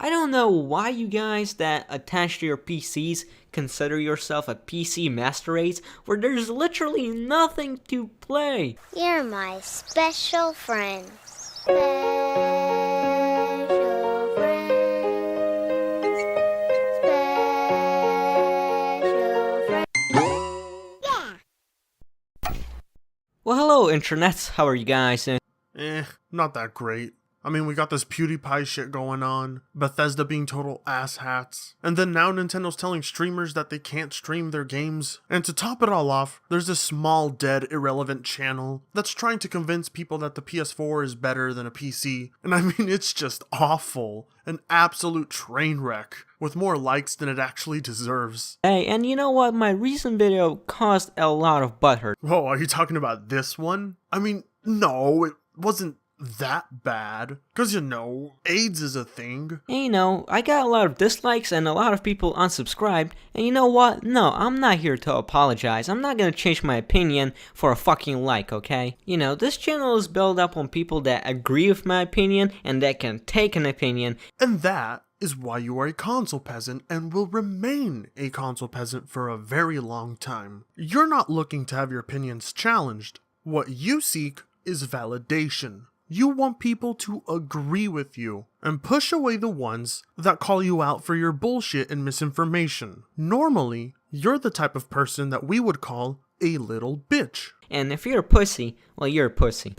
I don't know why you guys that attach to your PCs consider yourself a PC master race where there's literally nothing to play. You're my special friend. Special friends. Special friends. Yeah. Well, hello internets, how are you guys? Not that great. I mean, we got this PewDiePie shit going on, Bethesda being total asshats, and then now Nintendo's telling streamers that they can't stream their games. And to top it all off, there's this small, dead, irrelevant channel that's trying to convince people that the PS4 is better than a PC. And I mean, it's just awful. An absolute train wreck, with more likes than it actually deserves. Hey, and you know what? My recent video caused a lot of butthurt. Whoa, are you talking about this one? I mean, no, it wasn't that bad, because you know, AIDS is a thing. And you know, I got a lot of dislikes and a lot of people unsubscribed, and you know what? No, I'm not here to apologize. I'm not gonna change my opinion for a fucking like, okay? You know, this channel is built up on people that agree with my opinion and that can take an opinion. And that is why you are a console peasant and will remain a console peasant for a very long time. You're not looking to have your opinions challenged. What you seek is validation. You want people to agree with you and push away the ones that call you out for your bullshit and misinformation. Normally, you're the type of person that we would call a little bitch. And if you're a pussy, well, you're a pussy.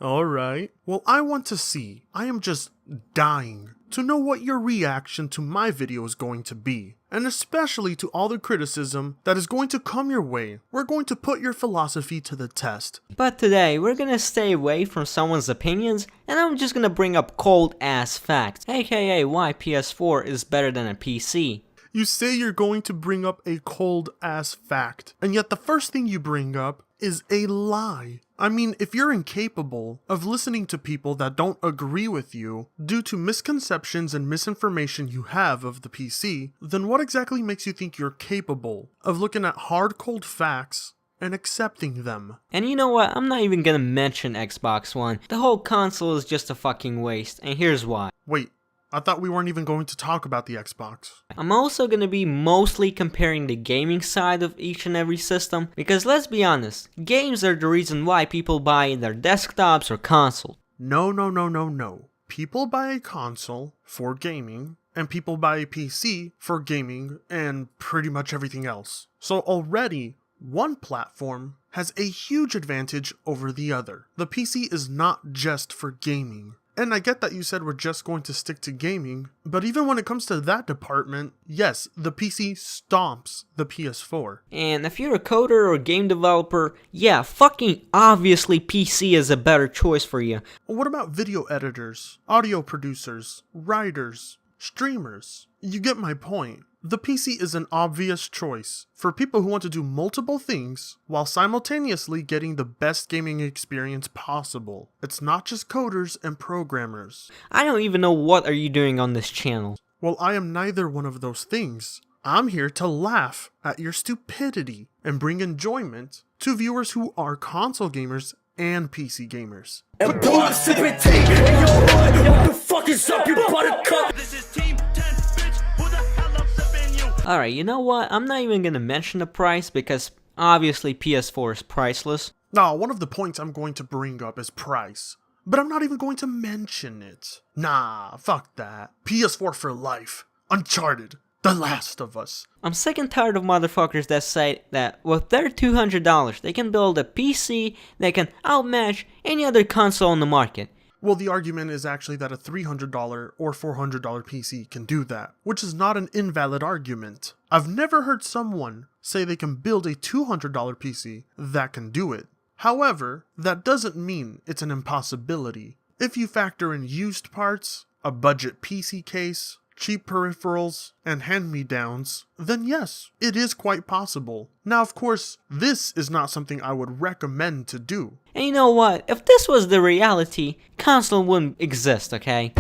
Alright. Well, I want to see. I am just dying to know what your reaction to my video is going to be. And especially to all the criticism that is going to come your way. We're going to put your philosophy to the test. But today, we're gonna stay away from someone's opinions, and I'm just gonna bring up cold ass facts, aka why PS4 is better than a PC. You say you're going to bring up a cold ass fact, and yet the first thing you bring up is a lie. I mean, if you're incapable of listening to people that don't agree with you due to misconceptions and misinformation you have of the PC, then what exactly makes you think you're capable of looking at hard cold facts and accepting them? And you know what, I'm not even gonna mention Xbox One. The whole console is just a fucking waste, and here's why. Wait, I thought we weren't even going to talk about the Xbox. I'm also gonna be mostly comparing the gaming side of each and every system, because let's be honest, games are the reason why people buy their desktops or consoles. No. People buy a console for gaming, and people buy a PC for gaming and pretty much everything else. So already, one platform has a huge advantage over the other. The PC is not just for gaming. And I get that you said we're just going to stick to gaming, but even when it comes to that department, yes, the PC stomps the PS4. And if you're a coder or game developer, yeah, fucking obviously PC is a better choice for you. What about video editors, audio producers, writers, streamers? You get my point. The PC is an obvious choice for people who want to do multiple things while simultaneously getting the best gaming experience possible. It's not just coders and programmers. I don't even know what are you doing on this channel. Well, I am neither one of those things. I'm here to laugh at your stupidity and bring enjoyment to viewers who are console gamers and PC gamers. And precipitate in your heart. What the fuck is up, you buttercup? This is Team 10, bitch. Who the hell up in you? Alright, you know what? I'm not even gonna mention the price because obviously PS4 is priceless. Now, one of the points I'm going to bring up is price, but I'm not even going to mention it. Nah, fuck that. PS4 for life. Uncharted. The Last of Us. I'm sick and tired of motherfuckers that say that with their $200, they can build a PC that can outmatch any other console on the market. Well, the argument is actually that a $300 or $400 PC can do that, which is not an invalid argument. I've never heard someone say they can build a $200 PC that can do it. However, that doesn't mean it's an impossibility. If you factor in used parts, a budget PC case, cheap peripherals, and hand-me-downs, then yes, it is quite possible. Now, of course, this is not something I would recommend to do. And you know what? If this was the reality, console wouldn't exist, okay?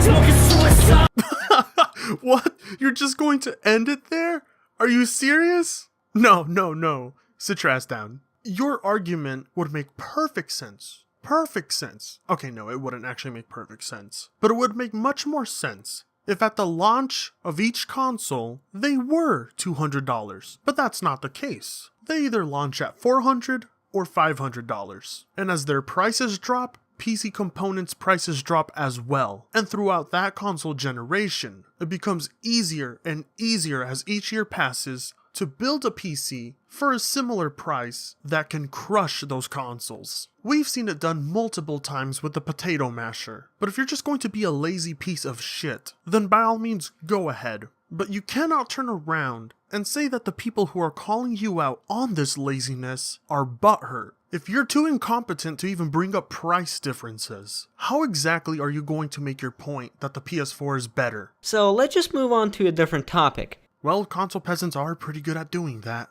What? You're just going to end it there? Are you serious? No. Sit your ass down. Your argument would make perfect sense. Perfect sense. Okay, no, it wouldn't actually make perfect sense. But it would make much more sense if at the launch of each console they were $200, but that's not the case. They either launch at $400 or $500, and as their prices drop, PC components prices drop as well. And throughout that console generation, it becomes easier and easier as each year passes to build a PC for a similar price that can crush those consoles. We've seen it done multiple times with the potato masher, but if you're just going to be a lazy piece of shit, then by all means go ahead. But you cannot turn around and say that the people who are calling you out on this laziness are butthurt. If you're too incompetent to even bring up price differences, how exactly are you going to make your point that the PS4 is better? So let's just move on to a different topic. Well, console peasants are pretty good at doing that.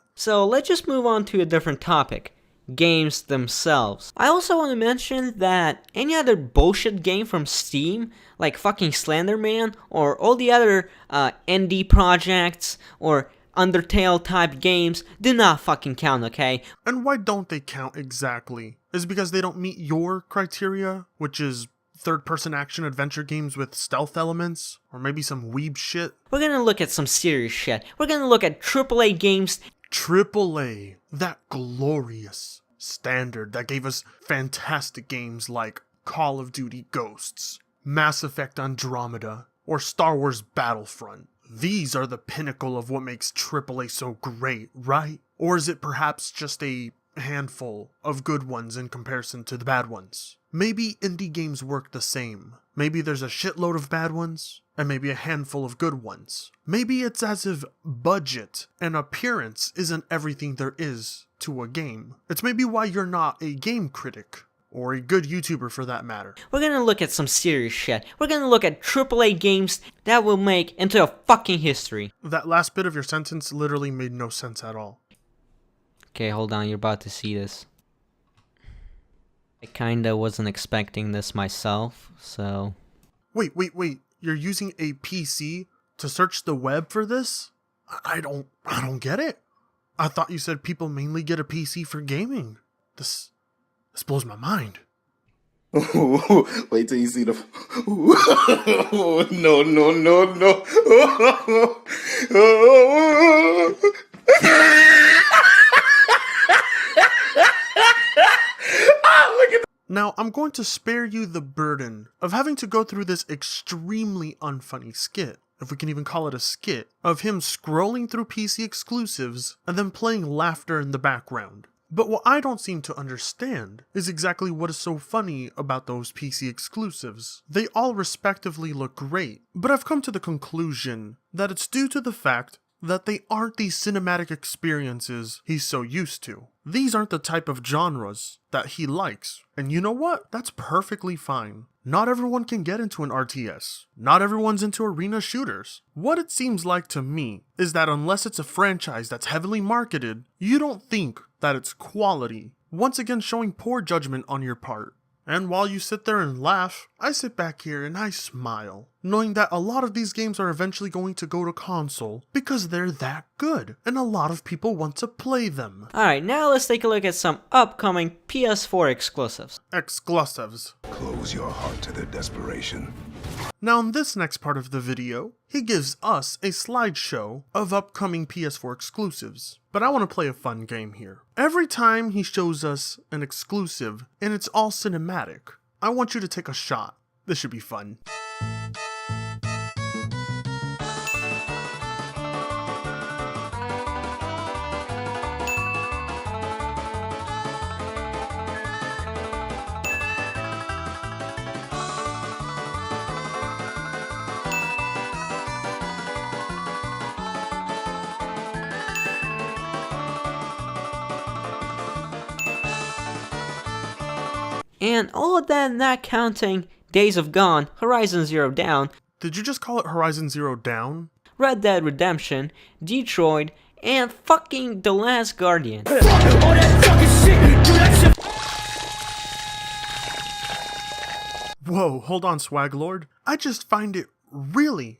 Games themselves. I also want to mention that any other bullshit game from Steam, like fucking Slenderman, or all the other indie projects, or Undertale type games, do not fucking count, okay? And why don't they count exactly? Is it because they don't meet your criteria, which is third-person action adventure games with stealth elements? Or maybe some weeb shit? We're gonna look at some serious shit. We're gonna look at AAA games. AAA, that glorious standard that gave us fantastic games like Call of Duty Ghosts, Mass Effect Andromeda, or Star Wars Battlefront. These are the pinnacle of what makes AAA so great, right? Or is it perhaps just a handful of good ones in comparison to the bad ones? Maybe indie games work the same. Maybe there's a shitload of bad ones, and maybe a handful of good ones. Maybe it's as if budget and appearance isn't everything there is to a game. It's maybe why you're not a game critic, or a good YouTuber for that matter. We're gonna look at some serious shit. We're gonna look at AAA games that will make into a fucking history. That last bit of your sentence literally made no sense at all. Okay, hold on, you're about to see this. I kinda wasn't expecting this myself, so... Wait, you're using a PC to search the web for this? I don't get it. I thought you said people mainly get a PC for gaming. This blows my mind. Wait till you see the... No. Now, I'm going to spare you the burden of having to go through this extremely unfunny skit, if we can even call it a skit, of him scrolling through PC exclusives and then playing laughter in the background. But what I don't seem to understand is exactly what is so funny about those PC exclusives. They all respectively look great, but I've come to the conclusion that it's due to the fact that they aren't the cinematic experiences he's so used to. These aren't the type of genres that he likes. And you know what? That's perfectly fine. Not everyone can get into an RTS. Not everyone's into arena shooters. What it seems like to me is that unless it's a franchise that's heavily marketed, you don't think that it's quality. Once again, showing poor judgment on your part. And while you sit there and laugh, I sit back here and I smile, knowing that a lot of these games are eventually going to go to console because they're that good, and a lot of people want to play them. Alright, now let's take a look at some upcoming PS4 exclusives. Exclusives. Close your heart to their desperation. Now in this next part of the video, he gives us a slideshow of upcoming PS4 exclusives. But I want to play a fun game here. Every time he shows us an exclusive, and it's all cinematic, I want you to take a shot. This should be fun. And all of that not counting Days of Gone, Horizon Zero Dawn, Did you just call it Horizon Zero Dawn? Red Dead Redemption, Detroit, and fucking The Last Guardian. All that fucking shit, do that shit. Whoa, hold on, Swag Lord. I just find it really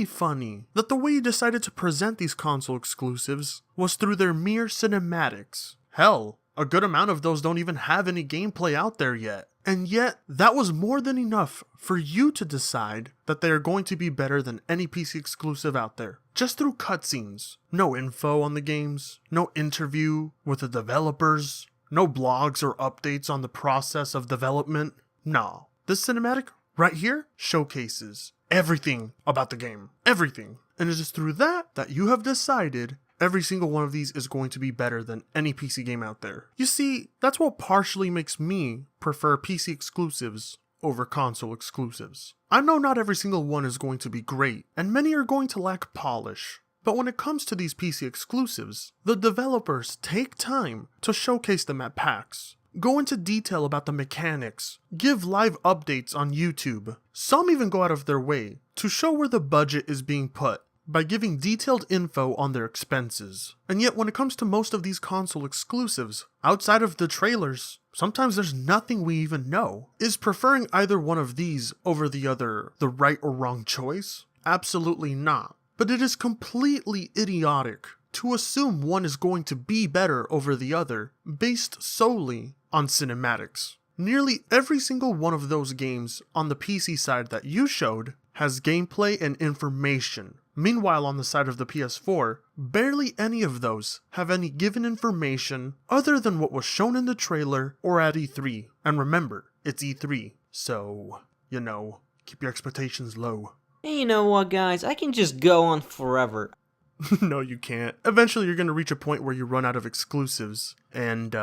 funny that the way you decided to present these console exclusives was through their mere cinematics. Hell, a good amount of those don't even have any gameplay out there yet. And yet, that was more than enough for you to decide that they are going to be better than any PC exclusive out there. Just through cutscenes. No info on the games, no interview with the developers, no blogs or updates on the process of development. No. This cinematic right here showcases everything about the game. Everything. And it is through that you have decided every single one of these is going to be better than any PC game out there. You see, that's what partially makes me prefer PC exclusives over console exclusives. I know not every single one is going to be great, and many are going to lack polish. But when it comes to these PC exclusives, the developers take time to showcase them at PAX, go into detail about the mechanics, give live updates on YouTube. Some even go out of their way to show where the budget is being put by giving detailed info on their expenses. And yet when it comes to most of these console exclusives, outside of the trailers, sometimes there's nothing we even know. Is preferring either one of these over the other the right or wrong choice? Absolutely not. But it is completely idiotic to assume one is going to be better over the other based solely on cinematics. Nearly every single one of those games on the PC side that you showed has gameplay and information. Meanwhile, on the side of the PS4, barely any of those have any given information other than what was shown in the trailer or at E3. And remember, it's E3, so, keep your expectations low. And you know what, guys? I can just go on forever. No, you can't. Eventually, you're going to reach a point where you run out of exclusives. And,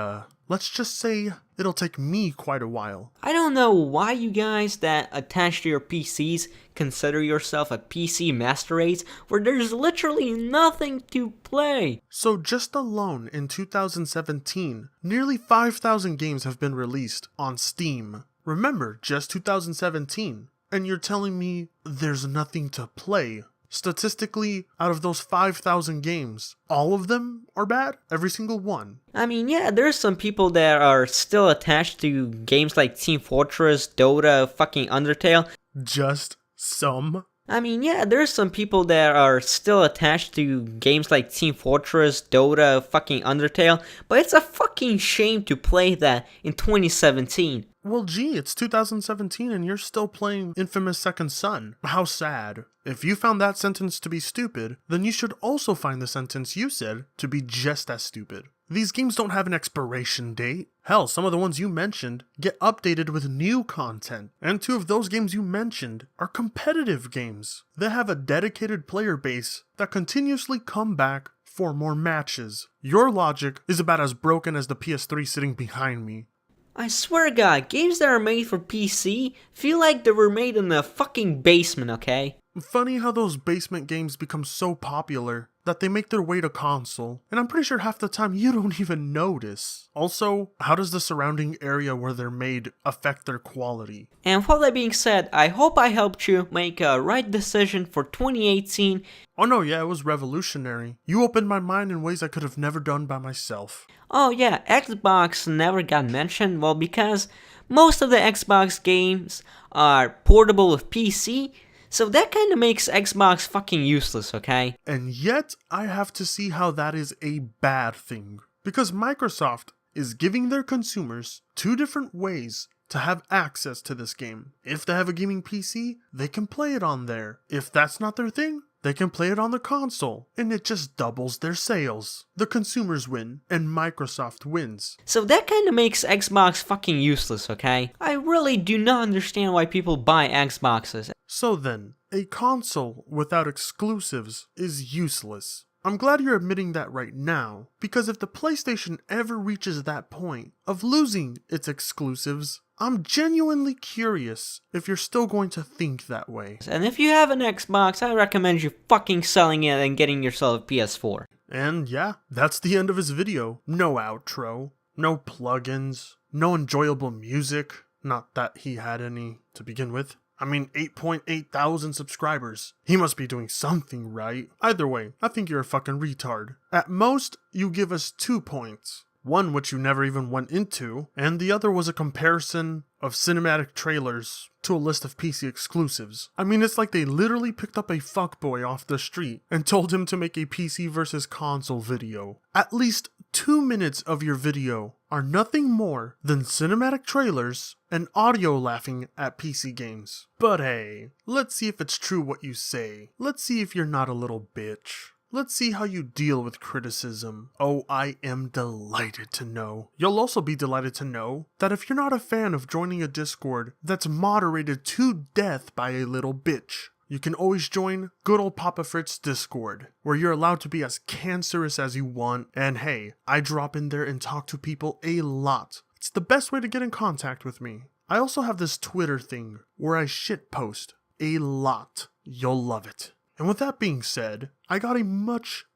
let's just say it'll take me quite a while. I don't know why you guys that attach to your PCs consider yourself a PC master race where there's literally nothing to play. So just alone in 2017, nearly 5,000 games have been released on Steam. Remember, just 2017. And you're telling me there's nothing to play. Statistically, out of those 5,000 games, all of them are bad? Every single one? I mean, yeah, there's some people that are still attached to games like Team Fortress, Dota, fucking Undertale. Just some? I mean, yeah, there's some people that are still attached to games like Team Fortress, Dota, fucking Undertale, but it's a fucking shame to play that in 2017. Well, gee, it's 2017 and you're still playing Infamous Second Son. How sad. If you found that sentence to be stupid, then you should also find the sentence you said to be just as stupid. These games don't have an expiration date. Hell, some of the ones you mentioned get updated with new content. And 2 of those games you mentioned are competitive games. They have a dedicated player base that continuously come back for more matches. Your logic is about as broken as the PS3 sitting behind me. I swear to God, games that are made for PC feel like they were made in a fucking basement, okay? Funny how those basement games become so popular that they make their way to console, and I'm pretty sure half the time you don't even notice. Also, how does the surrounding area where they're made affect their quality? And with all that being said, I hope I helped you make a right decision for 2018. Oh no, yeah, it was revolutionary. You opened my mind in ways I could have never done by myself. Oh yeah, Xbox never got mentioned, well, because most of the Xbox games are portable with PC, so that kind of makes Xbox fucking useless, okay? And yet, I have to see how that is a bad thing. Because Microsoft is giving their consumers 2 different ways to have access to this game. If they have a gaming PC, they can play it on there. If that's not their thing, they can play it on the console, and it just doubles their sales. The consumers win, and Microsoft wins. So that kind of makes Xbox fucking useless, okay? I really do not understand why people buy Xboxes. So then, a console without exclusives is useless. I'm glad you're admitting that right now, because if the PlayStation ever reaches that point of losing its exclusives, I'm genuinely curious if you're still going to think that way. And if you have an Xbox, I recommend you fucking selling it and getting yourself a PS4. And yeah, that's the end of his video. No outro, no plugins, no enjoyable music. Not that he had any to begin with. I mean, 8.8 thousand subscribers. He must be doing something right. Either way, I think you're a fucking retard. At most, you give us 2 points. One which you never even went into, and the other was a comparison of cinematic trailers to a list of PC exclusives. I mean, it's like they literally picked up a fuckboy off the street and told him to make a PC versus console video. At least 2 minutes of your video are nothing more than cinematic trailers and audio laughing at PC games. But hey, let's see if it's true what you say. Let's see if you're not a little bitch. Let's see how you deal with criticism. Oh, I am delighted to know. You'll also be delighted to know that if you're not a fan of joining a Discord that's moderated to death by a little bitch, you can always join good old Papa Fritz Discord, where you're allowed to be as cancerous as you want, and hey, I drop in there and talk to people a lot. It's the best way to get in contact with me. I also have this Twitter thing, where I shitpost a lot. You'll love it. And with that being said, I got a much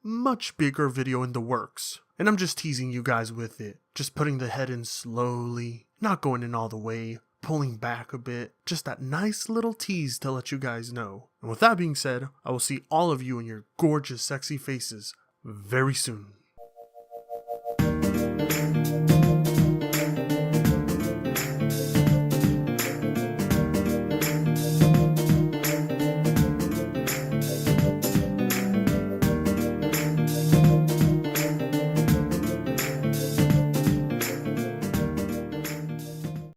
bigger video in the works, and I'm just teasing you guys with it. Just putting the head in slowly, not going in all the way, pulling back a bit, just that nice little tease to let you guys know. And with that being said, I will see all of you in your gorgeous, sexy faces very soon.